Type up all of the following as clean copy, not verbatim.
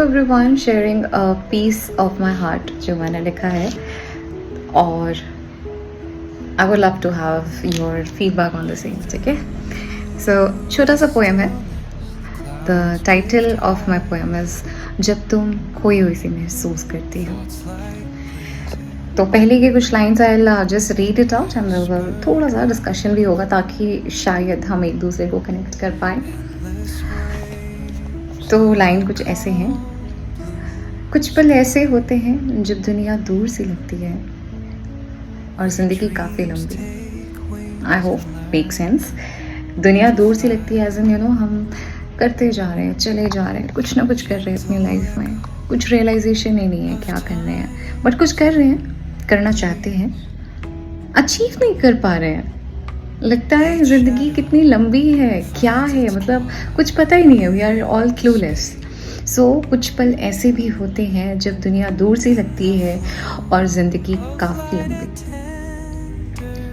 Everyone, sharing a piece of my heart जो मैंने लिखा है, और I would love to have your feedback on the same. ठीक है, सो छोटा सा पोएम है. The title of my poem is जब तुम खोई हुई सी महसूस करती हो. तो पहले के कुछ lines I just read it out and थोड़ा सा डिस्कशन भी होगा ताकि शायद हम एक दूसरे को कनेक्ट कर पाए. तो लाइन कुछ ऐसे हैं. कुछ पल ऐसे होते हैं जब दुनिया दूर सी लगती है और ज़िंदगी काफ़ी लंबी. I hope make sense. दुनिया दूर सी लगती है एज इन हम करते जा रहे हैं, चले जा रहे हैं, कुछ ना कुछ कर रहे हैं अपनी लाइफ में. कुछ रियलाइजेशन ही नहीं है क्या करना है, बट कुछ कर रहे हैं, करना चाहते हैं, अचीव नहीं कर पा रहे हैं. लगता है ज़िंदगी कितनी लंबी है, क्या है, मतलब कुछ पता ही नहीं है. We are all clueless. So कुछ पल ऐसे भी होते हैं जब दुनिया दूर सी लगती है और ज़िंदगी काफ़ी लंबी.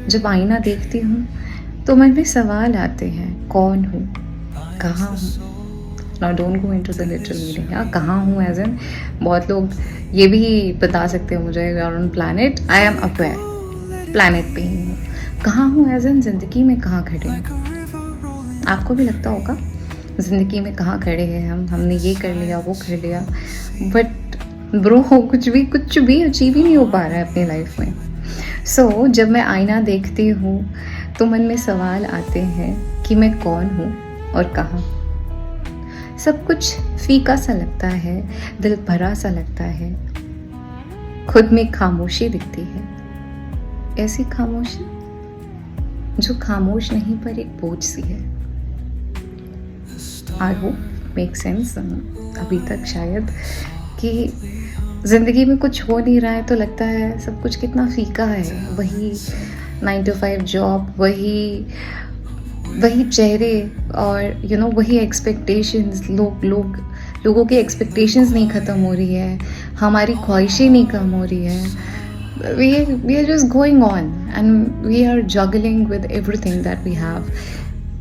जब आईना देखती हूँ तो मन में सवाल आते हैं, कौन हूँ, कहाँ हूँ. Now don't go into the literal meaning. कहाँ हूँ एज इन बहुत लोग ये भी बता सकते हैं मुझे, on planet. I am aware planet पे ही हूँ. कहाँ हूँ एज इन ज़िंदगी में कहाँ खड़े हैं. आपको भी लगता होगा ज़िंदगी में कहाँ खड़े हैं हमने ये कर लिया, वो कर लिया, बट ब्रो कुछ भी अचीव ही नहीं हो पा रहा है अपनी लाइफ में. सो जब मैं आईना देखती हूँ तो मन में सवाल आते हैं कि मैं कौन हूँ और कहाँ. सब कुछ फीका सा लगता है, दिल भरा सा लगता है. खुद में खामोशी दिखती है, ऐसी खामोशी जो खामोश नहीं पर एक बोझ सी है. I hope make sense. अभी तक शायद कि ज़िंदगी में कुछ हो नहीं रहा है तो लगता है सब कुछ कितना फीका है. वही 9 to 5 जॉब, वही चेहरे और वही एक्सपेक्टेशंस. लोगों की एक्सपेक्टेशंस नहीं ख़त्म हो रही है, हमारी ख्वाहिशें नहीं कम हो रही है. we are just going on and we are juggling with everything that we have.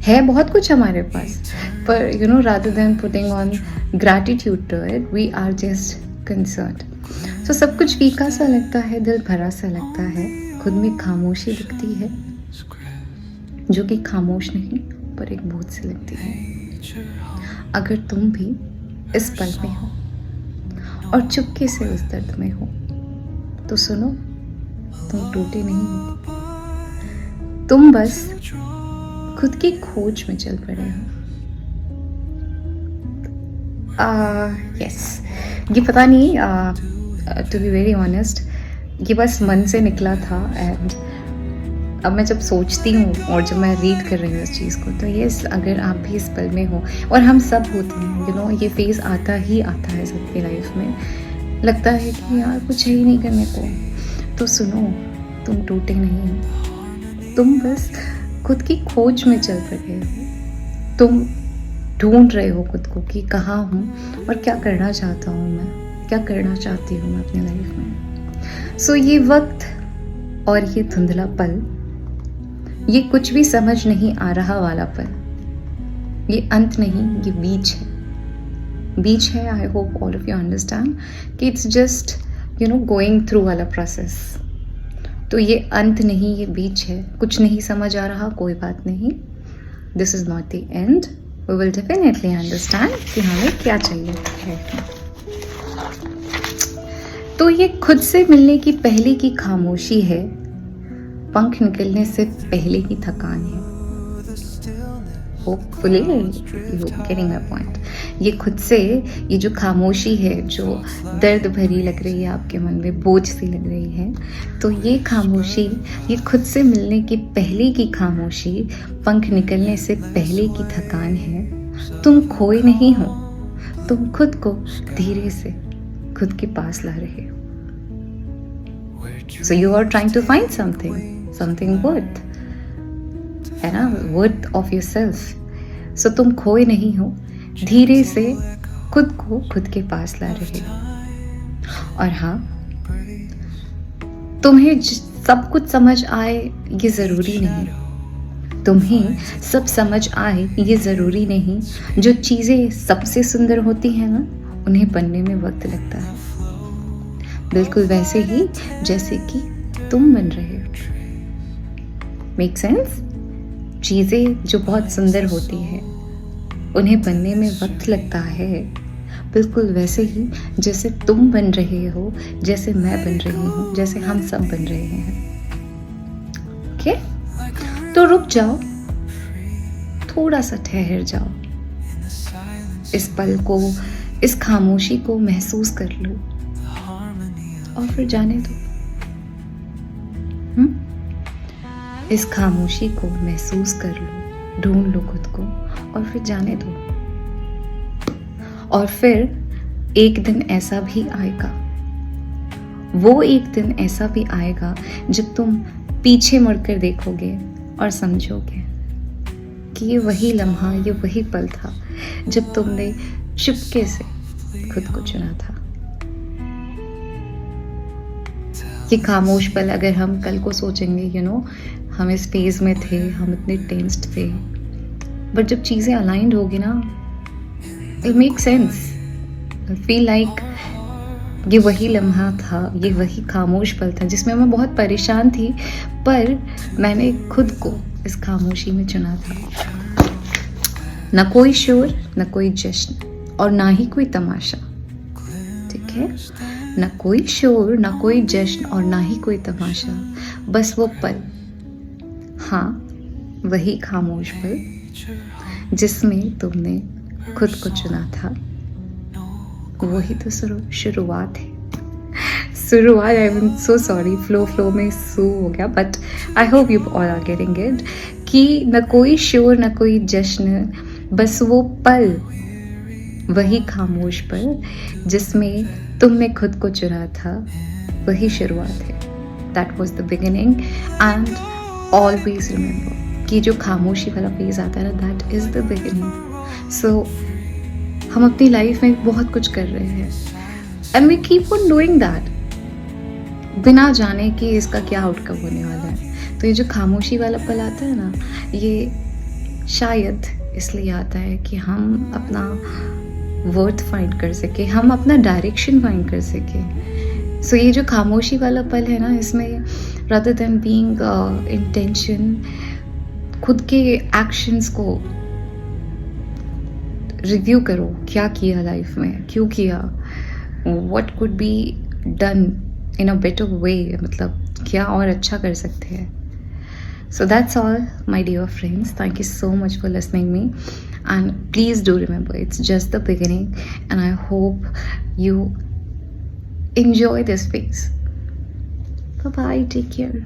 है बहुत कुछ हमारे पास, पर rather than putting on gratitude to it, we are just concerned. So सब कुछ फीका सा लगता है, दिल भरा सा लगता है. खुद में खामोशी दिखती है जो कि खामोश नहीं पर एक बोझ सी लगती है. अगर तुम भी इस पल में हो और चुपके से उस दर्द में हो तो सुनो, तुम टूटे नहीं हो. तुम बस खुद की खोज में चल पड़े हो. यस, ये पता नहीं, टू बी वेरी ऑनेस्ट, ये बस मन से निकला था. एंड अब मैं जब सोचती हूँ और जब मैं रीड कर रही हूँ इस चीज़ को, तो यस, अगर आप भी इस पल में हो, और हम सब होते हैं, ये फेज़ आता है सबकी लाइफ में. लगता है कि यार कुछ है ही नहीं करने को. तो सुनो, तुम टूटे नहीं हो. तुम बस खुद की खोज में चल पड़े हो. तुम ढूंढ रहे हो खुद को कि कहाँ हूँ और क्या करना चाहता हूँ मैं, क्या करना चाहती हूँ मैं अपनी लाइफ में. सो ये वक्त और ये धुंधला पल, ये कुछ भी समझ नहीं आ रहा वाला पल, ये अंत नहीं, ये बीच है. I hope all of you understand कि इट्स जस्ट गोइंग थ्रू वाला प्रोसेस. तो ये अंत नहीं, ये बीच है. कुछ नहीं समझ आ रहा, कोई बात नहीं. This is not the end. We will definitely understand कि हमें क्या चाहिए है. तो ये खुद से मिलने की पहले की खामोशी है, पंख निकलने से पहले की थकान है. Hopefully you getting my point. ये खुद से, ये जो खामोशी है, जो दर्द भरी लग रही है आपके मन में, बोझ सी लग रही है, तो ये खामोशी, ये खुद से मिलने की पहले की खामोशी, पंख निकलने से पहले की थकान है. तुम खोए नहीं हो, तुम खुद को धीरे से खुद के पास ला रहे हो. So you are trying to find something worth, है ना, worth of yourself. So तुम खोए नहीं हो, धीरे से खुद को खुद के पास ला रहे हो. और हाँ, तुम्हें सब कुछ समझ आए ये ज़रूरी नहीं. तुम्हें सब समझ आए ये ज़रूरी नहीं. जो चीज़ें सबसे सुंदर होती हैं ना, उन्हें बनने में वक्त लगता है, बिल्कुल वैसे ही जैसे कि तुम बन रहे हो। Make sense? चीज़ें जो बहुत सुंदर होती है उन्हें बनने में वक्त लगता है, बिल्कुल वैसे ही जैसे तुम बन रहे हो, जैसे मैं बन रही हूँ, जैसे हम सब बन रहे हैं। ओके? तो रुक जाओ, थोड़ा सा ठहर जाओ, इस पल को, इस खामोशी को महसूस कर लो और फिर जाने दो। इस खामोशी को महसूस कर लो, ढूंढ लो खुद को और फिर जाने दो। और फिर एक दिन ऐसा भी आएगा, वो एक दिन ऐसा भी आएगा जब तुम पीछे मुड़कर देखोगे और समझोगे कि ये वही लम्हा, ये वही पल था जब तुमने चुपके से खुद को चुना था। ये खामोश पल अगर हम कल को सोचेंगे, हम इस फेज में थे, हम इतने टेंस्ड थे, बट जब चीज़ें अलाइंड होगी ना, it make sense. I feel like ये वही लम्हा था, ये वही खामोश पल था जिसमें मैं बहुत परेशान थी, पर मैंने खुद को इस खामोशी में चुना था। न कोई शोर, न कोई जश्न और ना ही कोई तमाशा, ठीक है? न कोई शोर, न कोई जश्न और ना ही कोई तमाशा, बस वो पल, हाँ वही खामोश पल जिसमें तुमने खुद को चुना था। वही तो शुरुआत है। शुरुआत, I am so sorry, flow में सो हो गया, but I hope you all are getting it कि न कोई शोर, न कोई जश्न, बस वो पल, वही खामोश पल जिसमें तुमने खुद को चुना था, वही शुरुआत है। That was the beginning and always remember कि जो खामोशी वाला फेज आता है ना, that is the beginning. So हम अपनी लाइफ में बहुत कुछ कर रहे हैं and we keep on doing that बिना जाने कि इसका क्या आउटकम होने वाला है। तो ये जो खामोशी वाला पल आता है ना, ये शायद इसलिए आता है कि हम अपना वर्थ फाइंड कर सके, हम अपना डायरेक्शन फाइंड कर सके। सो ये जो खामोशी वाला पल है ना, इसमें रादर देन बीइंग इंटेंशन, खुद के एक्शंस को रिव्यू करो, क्या किया लाइफ में, क्यों किया, what could be done in a better way, मतलब क्या और अच्छा कर सकते हैं। So that's all, my dear friends. Thank you so much for listening me, and please do remember it's just the beginning, and I hope you enjoy this phase. Bye bye, take care.